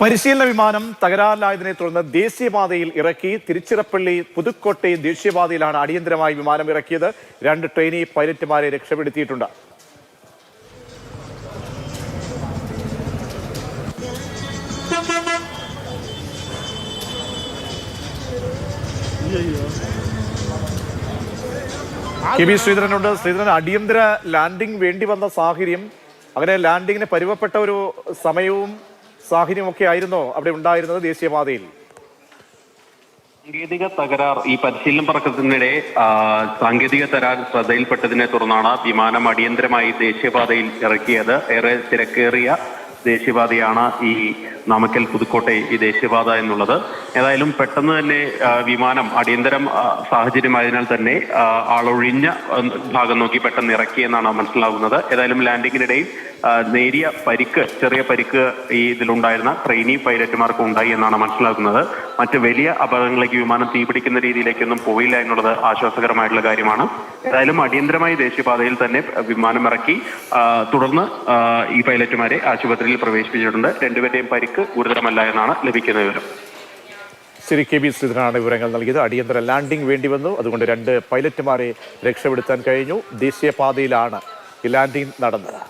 പരിശീലന വിമാനം തകരാറിലായതിനെ തുടർന്ന് ദേശീയപാതയിൽ ഇറക്കി. തിരുച്ചിറപ്പള്ളി പുതുക്കോട്ടെ ദേശീയപാതയിലാണ് അടിയന്തരമായി വിമാനം ഇറക്കിയത്. 2 ട്രെയിനി പൈലറ്റുമാരെ രക്ഷപ്പെടുത്തിയിട്ടുണ്ട്. കെ വി ശ്രീധരനുണ്ട്. ശ്രീധരൻ, അടിയന്തര ലാൻഡിംഗ് വേണ്ടി വന്ന സാഹചര്യം, അങ്ങനെ ലാൻഡിങ്ങിന് പരുവപ്പെട്ട ഒരു സമയവും സാഹചര്യമൊക്കെ ആയിരുന്നോ അവിടെ ഉണ്ടായിരുന്നത് ദേശീയപാതയിൽ? സാങ്കേതിക തകരാർ, ഈ പരിശീലനം പറക്കുന്നതിനിടെ സാങ്കേതിക തകരാർ ശ്രദ്ധയിൽപ്പെട്ടതിനെ തുടർന്നാണ് വിമാനം അടിയന്തരമായി ദേശീയപാതയിൽ ഇറക്കിയത്. ഏറെ തിരക്കേറിയ ദേശീയപാതയാണ് ഈ നാമക്കൽ പുതുക്കോട്ടെ ഈ ദേശീയപാത എന്നുള്ളത്. ഏതായാലും പെട്ടെന്ന് തന്നെ വിമാനം അടിയന്തരം സാഹചര്യമായതിനാൽ തന്നെ ആളൊഴിഞ്ഞ ഭാഗം നോക്കി പെട്ടെന്ന് ഇറക്കിയെന്നാണ് മനസ്സിലാകുന്നത്. ഏതായാലും ലാൻഡിങ്ങിനിടയിൽ നേരിയ ചെറിയ പരിക്ക് ഈ ഇതിലുണ്ടായിരുന്ന ട്രെയിനി പൈലറ്റുമാർക്ക് ഉണ്ടായി എന്നാണ് മനസ്സിലാക്കുന്നത്. മറ്റ് വലിയ അപകടങ്ങളിലേക്ക് വിമാനം തീപിടിക്കുന്ന രീതിയിലേക്കൊന്നും പോയില്ല എന്നുള്ളത് ആശ്വാസകരമായിട്ടുള്ള കാര്യമാണ്. ഏതായാലും അടിയന്തരമായി ദേശീയപാതയിൽ തന്നെ വിമാനം ഇറക്കി. തുടർന്ന് ഈ പൈലറ്റുമാരെ ആശുപത്രിയിൽ പ്രവേശിപ്പിച്ചിട്ടുണ്ട്. രണ്ടുപേരുടെയും പരിക്ക് ഗുരുതരമല്ല എന്നാണ് ലഭിക്കുന്ന വിവരം. ശരി, കെ ബി ശ്രീധരനാണ് വിവരങ്ങൾ നൽകിയത്. അടിയന്തര ലാൻഡിംഗ് വേണ്ടി വന്നു, അതുകൊണ്ട് 2 പൈലറ്റുമാരെ രക്ഷപ്പെടുത്താൻ കഴിഞ്ഞു. ദേശീയപാതയിലാണ് ഈ ലാൻഡിംഗ് നടന്നത്.